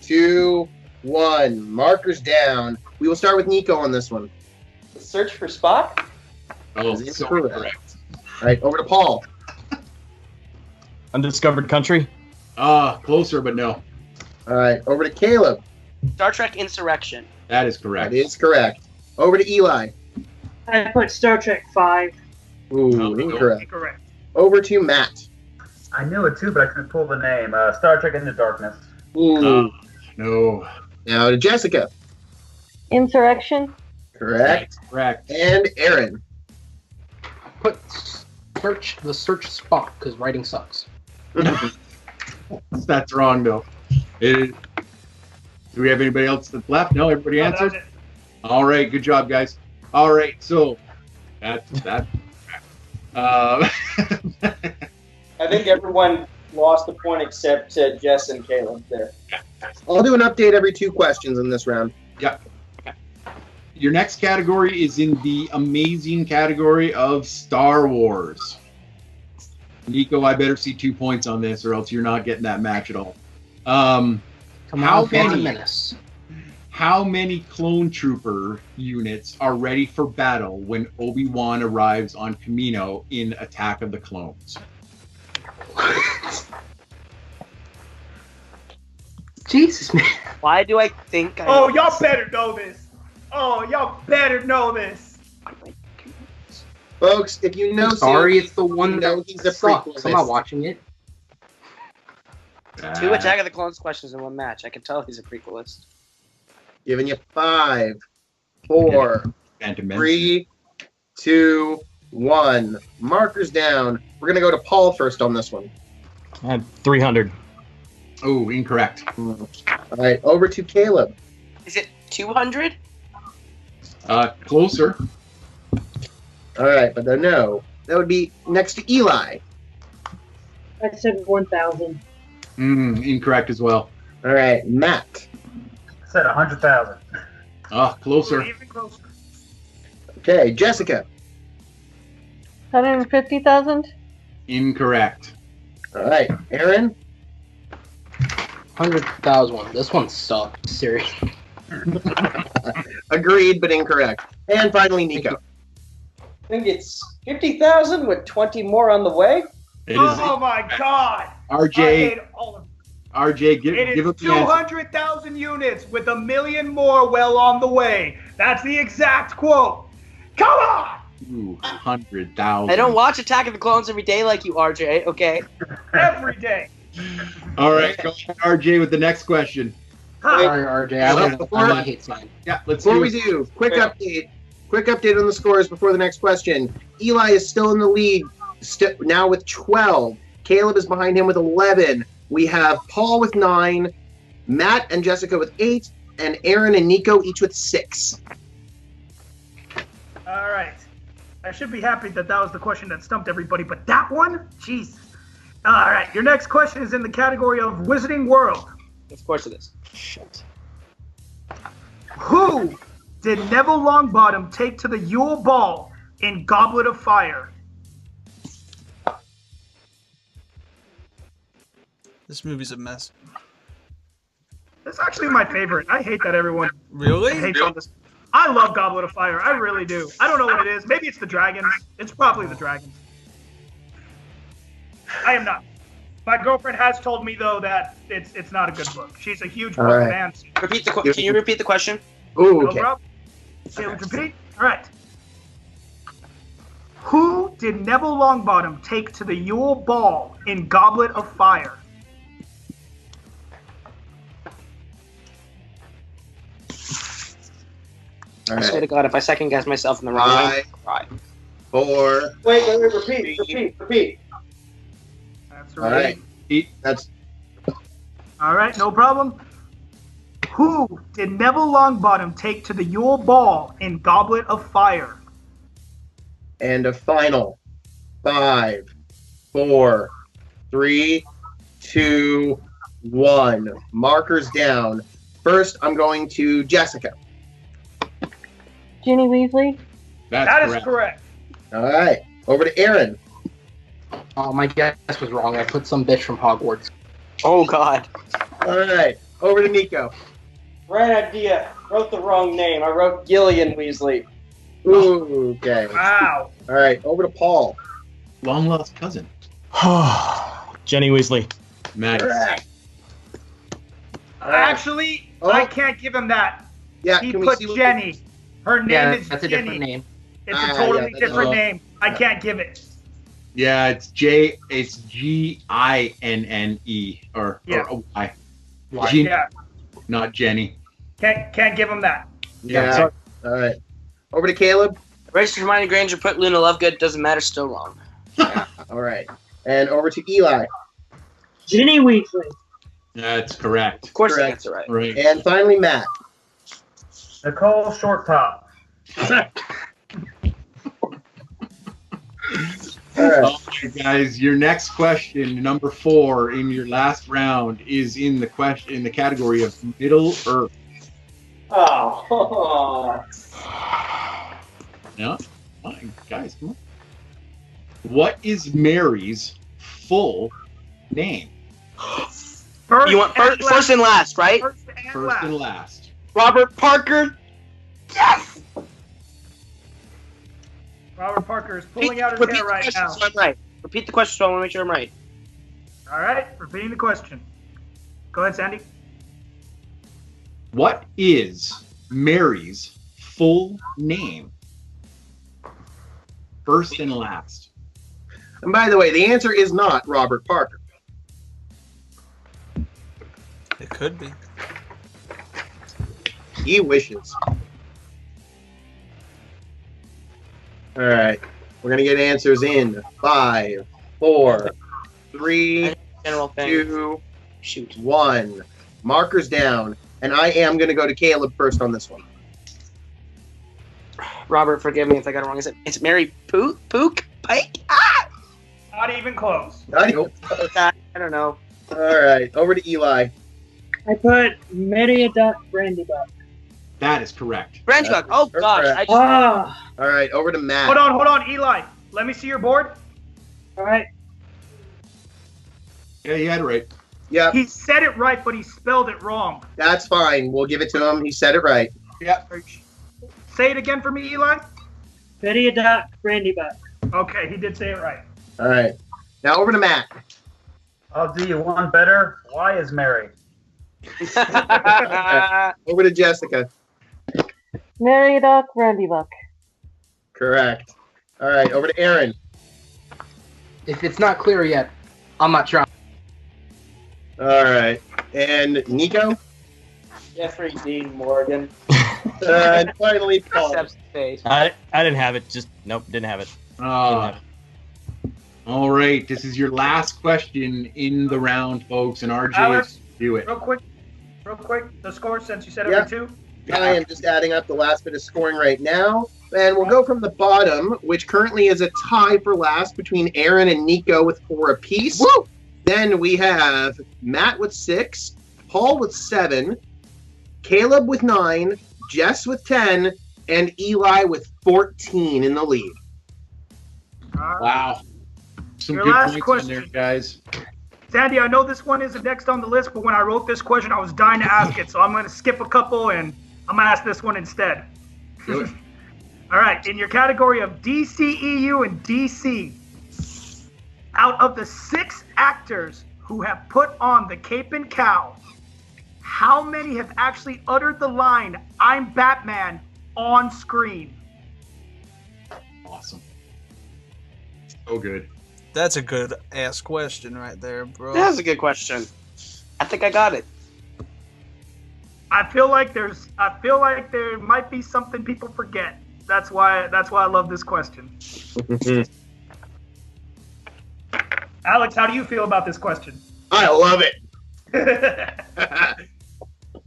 2, 1. Markers down. We will start with Nico on this one. Search for Spock? Oh, Is so correct. All right, over to Paul. Undiscovered Country? Closer, but no. All right, over to Kaleb. Star Trek Insurrection. That is correct. That is correct. Over to Eli. I put Star Trek 5. Ooh, incorrect. Correct. Over to Matt. I knew it too, but I couldn't pull the name. Star Trek Into Darkness. Ooh. No. Now to Jessica. Insurrection. Correct. Correct. And Aaron. Put search Spock because writing sucks. That's wrong, though. Do we have anybody else that's left? No, everybody answered? All right, good job, guys. All right, so that's that. I think everyone lost the point except Jess and Caleb there. I'll do an update every 2 questions in this round. Yep. Your next category is in the amazing category of Star Wars. Nico, I better see 2 points on this, or else you're not getting that match at all. How many clone trooper units are ready for battle when Obi-Wan arrives on Kamino in Attack of the Clones? Jesus, man. Why do I think I... Oh, y'all better know this. Oh, y'all better know this. Folks, if you know... Sorry, it's the one that he's a sucks. prequel. I'm not watching it. 2 Attack of the Clones questions in one match. I can tell he's a prequelist. Giving you 5, 4, 3, 2, 1. Markers down. We're going to go to Paul first on this one. I had 300. Oh, incorrect. All right, over to Kaleb. Is it 200? Closer. All right, but no. That would be next to Eli. I said 1,000. Incorrect as well. All right, Matt. I said 100,000. Closer. Even closer. Okay, Jessica. 150,000? Incorrect. All right, Aaron. 100,000. This one sucks. Seriously. Agreed, but incorrect. And finally, Nico. I think it's 50,000 with 20 more on the way. It is Oh my God! I RJ. hate all of RJ, it give is up the answer. 200,000 units with 1 million more well on the way. That's the exact quote. Come on! 200,000. I don't watch Attack of the Clones every day like you, RJ. Okay. Every day. All right, go RJ with the next question. Sorry, RJ. I hate sign. Yeah, let's Before do we it. do, quick update on the scores before the next question. Eli is still in the lead, now with 12. Kaleb is behind him with 11. We have Paul with 9, Matt and Jessica with 8, and Aaron and Nico each with 6. All right. I should be happy that that was the question that stumped everybody, but that one? Jesus. All right. Your next question is in the category of Wizarding World. Of course it is. Shit. Who did Neville Longbottom take to the Yule Ball in Goblet of Fire? This movie's a mess. That's actually my favorite. I hate that everyone Really? hates on this. I love Goblet of Fire. I really do. I don't know what it is. Maybe it's the dragons. It's probably the dragons. I am not. My girlfriend has told me though that it's not a good book. She's a huge book fan. Can you repeat the question? Ooh, No okay. problem. Okay, let's repeat. All right. Who did Neville Longbottom take to the Yule Ball in Goblet of Fire? All I swear to right. God, if I second guess myself in the wrong way, I'll cry. 4. Wait, repeat. That's All right. right. That's All right, no problem. Who did Neville Longbottom take to the Yule Ball in Goblet of Fire? and a final. 5, 4, 3, 2, 1. Markers down. First, I'm going to Jessica. Ginny Weasley? That is correct. All right. Over to Aaron. Oh, my guess was wrong. I put some bitch from Hogwarts. Oh, God. All right. Over to Nico. Right idea. Wrote the wrong name. I wrote Gillian Weasley. Ooh, okay. Wow. All right. Over to Paul. Long lost cousin. Jenny Weasley. Nice. Correct. Actually, I can't give him that. Yeah, He can we put see what- Jenny. Her name Yeah, is that's a Jenny. different name. It's Ah, a totally yeah, different that's- name. I can't give it. Yeah, it's Ginne or Y. Jean, Yeah. not Jenny. Can't give him that. Yeah. sorry. All right. Over to Kaleb. Registered Hermione Granger put Luna Lovegood. Doesn't matter. Still wrong. All right. And over to Eli. Ginny Weasley. That's correct. Of course, Correct. that's right. Right. And finally, Matt. Nicole Short Top. All right. All right, guys, your next question, number 4 in your last round, is in the category of Middle Earth. Oh. No, guys, come on. What is Mary's full name? You want first and last, right? First and last. Robert Parker. Yes. Robert Parker is pulling Repeat out his the hair right question now. so I'm right. Repeat the question so I want to make sure I'm right. All right, repeating the question. Go ahead, Sandy. What is Mary's full name? First and last. And by the way, the answer is not Robert Parker. It could be. He wishes. All All right. We're going to get answers in 5, 4, 3, General thing. 2, Shoot. 1. Markers down. And I am going to go to Caleb first on this one. Robert, forgive me if I got it wrong. Is it? It's Mary Pook Pike? Ah! Not even close. I don't know. All right. Over to Eli. I put Meriadoc Brandybuck. That is correct. Brandybuck. Oh gosh. Correct. Ah. All right. Over to Matt. Hold on, Eli. Let me see your board. All right. Yeah, you had it right. Yep. He said it right, but he spelled it wrong. That's fine. We'll give it to him. He said it right. Yep. Say it again for me, Eli. Meriadoc Brandybuck. Okay, he did say it right. All right. Now over to Matt. I'll do you one better. Why is Mary? Over to Jessica. Meriadoc Brandybuck. Correct. All right. Over to Aaron. If it's not clear yet, I'm not trying. All right. And Nico. Jeffrey Dean Morgan. And finally, Paul. Accepts the face. I didn't have it. Just nope, didn't have it. All right. This is your last question in the round, folks. And RJ, Alex, do it. Real quick. The score, since you said Yeah. every two. I am just adding up the last bit of scoring right now. And we'll go from the bottom, which currently is a tie for last between Aaron and Nico with 4 apiece. Woo! Then we have Matt with 6, Paul with 7, Caleb with 9, Jess with 10, and Eli with 14 in the lead. Wow. Some Your good last points question. in there, guys. Sandy, I know this one isn't next on the list, but when I wrote this question, I was dying to ask it, so I'm going to skip a couple and I'm going to ask this one instead. Do it. All right, in your category of DCEU and DC, out of the 6 actors who have put on the cape and cowl, how many have actually uttered the line, "I'm Batman," on screen? Awesome. So good. That's a good ass question right there, bro. That's a good question. I think I got it. I feel like there might be something people forget. That's why I love this question. Alex, how do you feel about this question? I love it.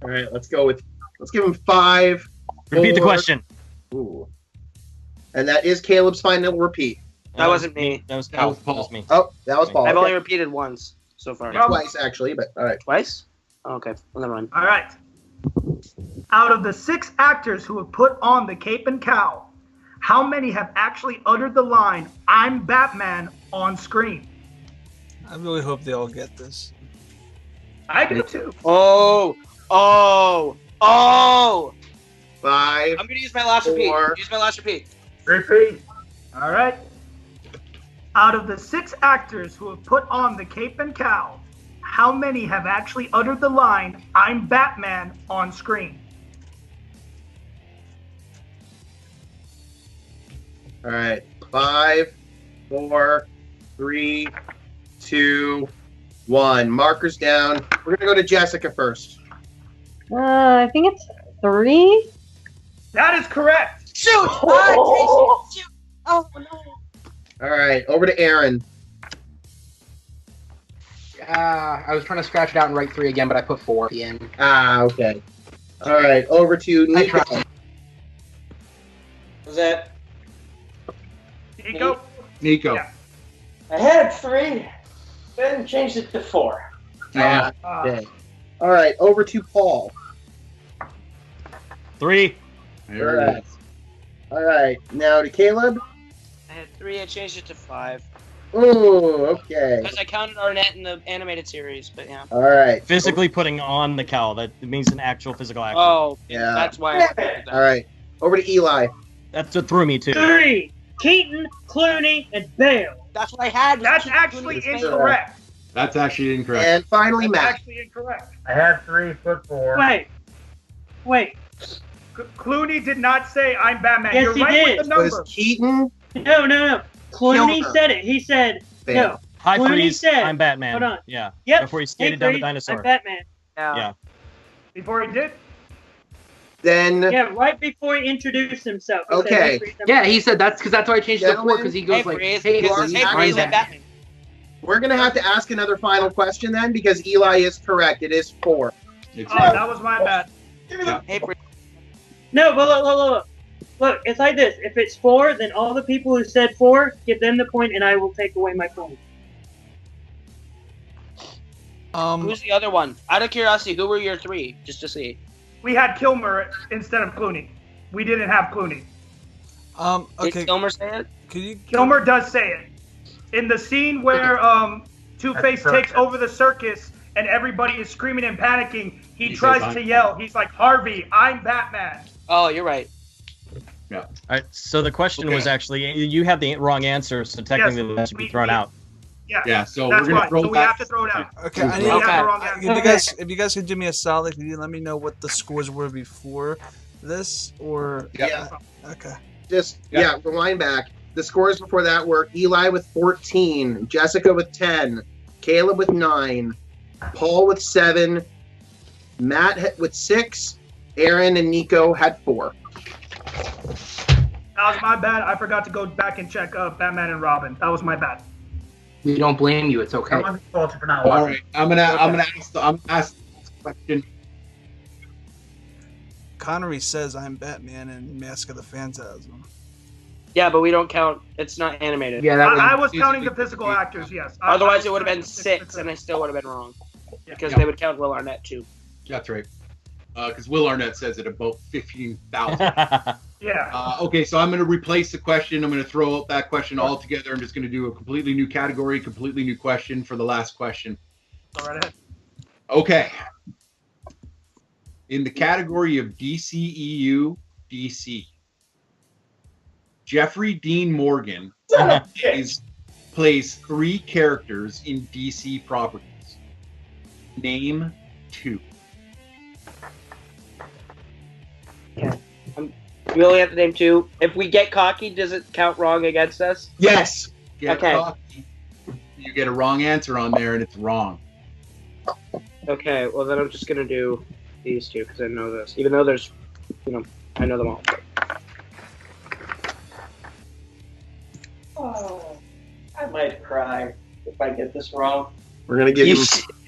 All right, let's give him 5. Repeat the 4. question. Ooh. And that is Caleb's final repeat. That wasn't me. That was That was Paul. Paul. That was me. Oh, that was Paul. I've Okay. only repeated once so far. Twice, actually, but all right. Twice? Oh, okay. Well, never mind. All right. Out of the 6 actors who have put on the cape and cowl, how many have actually uttered the line, "I'm Batman," on screen? I really hope they all get this. I do too. Oh! 5. I'm gonna use my last repeat. 4. Use my last repeat. Repeat. All right. Out of the 6 actors who have put on the cape and cowl, how many have actually uttered the line, "I'm Batman," on screen? All right. 5, 4, 3, 2, 1. Markers down. We're gonna go to Jessica first. I think it's 3. That is correct. Shoot! Shoot! Oh, no. All right. Over to Aaron. I was trying to scratch it out and write 3 again, but I put 4 at the end. Okay. All right. Over to I Nico. tried. Was that? Nico? Nico. Yeah. I had 3, then changed it to 4. Yeah. Okay. All right. Over to Paul. 3. There it is. All right. Now to Caleb. I had 3. I changed it to 5 Ooh. Okay. because I counted Arnett in the animated series. But yeah. All right. Physically putting on the cowl. That means an actual physical action. Oh, Yeah. That's why. I did that. All right. Over to Eli. That's what threw me too. 3. Keaton, Clooney, and Bale. That's what I had. That's actually incorrect. That's actually incorrect. And finally, That's Matt. actually incorrect. I had 3, put 4. Wait. Clooney did not say, "I'm Batman." Yes, You're he right did. with the Was number. Keaton? No. Clooney Kilmer. said it. He said, Bale. no. High Clooney freeze. said- I'm Batman. Hold on. Yeah. Yep. Before he Hey, skated down the Freeze, dinosaur. I'm Batman. Yeah. Yeah. Before he did. Then Yeah, right before he introduced himself. He said, Okay. "Hey, Yeah, he said that's because that's why I changed it to 4 because he goes Hey, like, Breeze. hey, you are please, Hey, I'm Breeze, Batman. I'm Batman. we're gonna have to ask another final question then because Eli is correct. It is 4. It's Oh, that was my bad. Hey, Breeze. No, but look. Look, it's like this. If it's 4, then all the people who said 4, give them the point, and I will take away my point. Who's the other one? Out of curiosity, who were your 3? Just to see. We had Kilmer instead of Clooney. We didn't have Clooney. Did Okay. Kilmer say it? Could you? Kilmer does say it. In the scene where Two-Face takes over the circus and everybody is screaming and panicking, he tries says, to "I'm yell. He's like, Harvey, I'm Batman. Oh, you're right. All right. So the question Okay. was actually you had the wrong answer, so technically that should be thrown out. Yeah. so That's we're gonna right. throw So we back. have to throw it out. Okay, I We need, have the Okay. wrong answer. if you guys could do me a solid, could you let me know what the scores were before this, or Yeah. okay. Just Yeah. rewind back. The scores before that were Eli with 14, Jessica with 10, Kaleb with 9, Paul with 7, Matt with 6, Aaron and Nico had 4. That was my bad. I forgot to go back and check Batman and Robin. That was my bad. We don't blame you. It's okay. Someone's faulty for not All watching. right, I'm gonna ask the next question. Connery says I'm Batman, and Mask of the Phantasm. Yeah, but we don't count. It's not animated. Yeah, that I was. was counting the physical actors, yes. Otherwise, it would have been 6, and I still would have been wrong. Because Yeah. they would count Will Arnett, too. That's right. Because Will Arnett says it about 15,000. Yeah. Okay, so I'm going to replace the question. I'm going to throw out that question altogether. I'm just going to do a completely new category, completely new question for the last question. Go right ahead. Okay. In the category of DCEU DC, Jeffrey Dean Morgan plays 3 characters in DC properties. Name 2. We only have to name 2. If we get cocky, does it count wrong against us? Yes. Get Okay. cocky. You get a wrong answer on there, and it's wrong. Okay, well then I'm just gonna do these 2 because I know this. Even though there's, I know them all. Oh, I might cry if I get this wrong. We're going to give you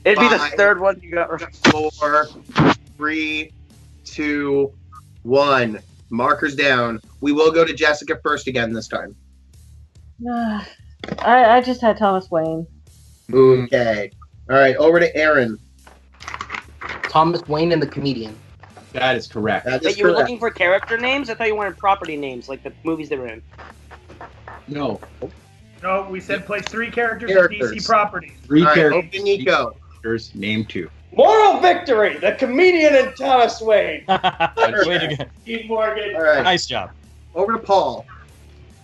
It'd be the 5, 3rd one you got right. 4, 3, 2, 1. Markers down. We will go to Jessica first again this time. I just had Thomas Wayne. Okay. All right, over to Aaron. Thomas Wayne and the Comedian. That is correct. That is But you were correct. looking for character names? I thought you wanted property names, like the movies they were in. No. No, we said place 3 characters in Characters. DC properties. 3 All right, characters. over to Nico. Name 2. Moral victory. The comedian and Thomas Wayne. Way to go. Steve Morgan. All right, Nice job. over to Paul.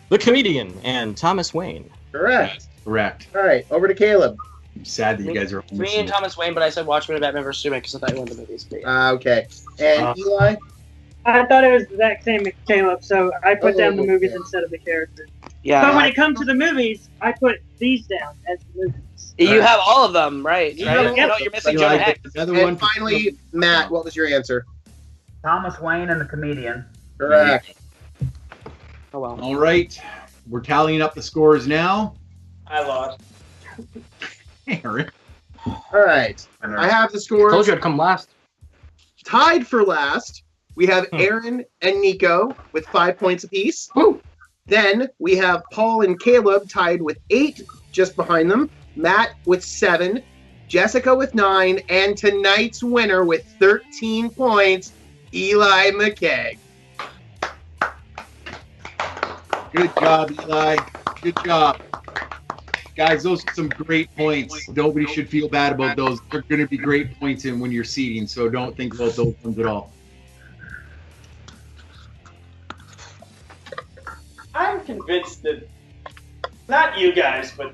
The Comedian and Thomas Wayne. Correct. Correct. All right, over to Caleb. I'm sad that you guys are Me and Thomas Wayne, but I said Watchmen and Batman vs Superman because I thought you wanted the movies. But yeah. Okay. And Eli? I thought it was the exact same as Caleb, so I put down the movies okay. instead of the characters. Yeah. But when it comes to the movies, I put these down as the movies. You have all of them, right? You right? have- No, you're missing Eli, Jonah Hex. another And one. finally, Matt, what was your answer? Thomas Wayne and the Comedian. Correct. Oh well. All right. We're tallying up the scores now. I lost. Aaron. All right. I have the scores. Told you I'd come last. Tied for last, we have Aaron and Nico with 5 points apiece. Woo. Then we have Paul and Caleb tied with 8, just behind them. Matt with 7, Jessica with 9, and tonight's winner with 13 points, Eli Mcgaig. Good job, Eli. Good job. Guys, those are some great points. Nobody should feel bad about those. They're going to be great points in when you're seeding, so don't think about those ones at all. I'm convinced that, not you guys, but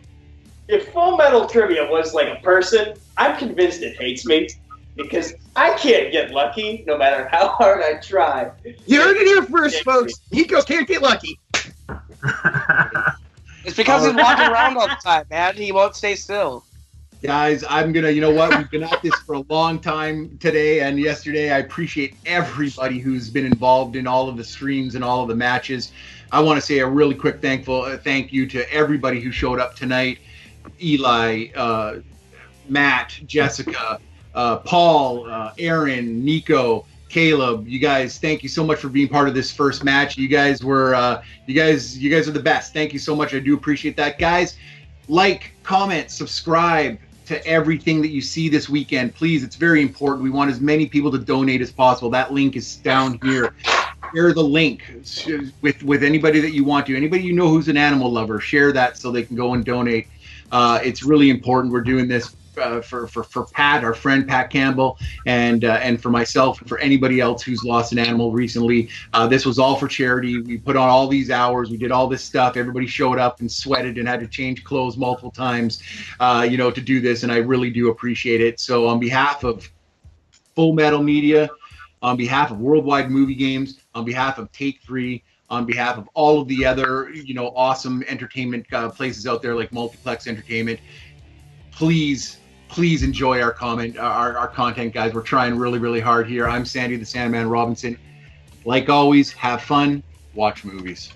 if Full Metal Trivia was like a person, I'm convinced it hates me because I can't get lucky no matter how hard I try. You heard it here first, folks. Nico can't get lucky. It's because he's walking around all the time, man. He won't stay still. Guys, I'm gonna, you know what? We've been at this for a long time today and yesterday. I appreciate everybody who's been involved in all of the streams and all of the matches. I want to say a really quick thank you to everybody who showed up tonight. Eli, Matt, Jessica, Paul, Aaron, Nico, Kaleb. You guys, thank you so much for being part of this first match. You guys were, you guys are the best. Thank you so much. I do appreciate that, guys. Like, comment, subscribe to everything that you see this weekend. Please, it's very important. We want as many people to donate as possible. That link is down here. Share the link with anybody that you want to. Anybody you know who's an animal lover, share that so they can go and donate. It's really important. We're doing this for Pat, our friend Pat Campbell, and for myself and for anybody else who's lost an animal recently. This was all for charity. We put on all these hours. We did all this stuff. Everybody showed up and sweated and had to change clothes multiple times, to do this, and I really do appreciate it. So on behalf of Full Metal Media, on behalf of Worldwide Movie Games, on behalf of Take 3, on behalf of all of the other, awesome entertainment places out there like Multiplex Entertainment, please enjoy our content, guys. We're trying really, really hard here. I'm Sandy the Sandman Robinson. Like always, have fun, watch movies.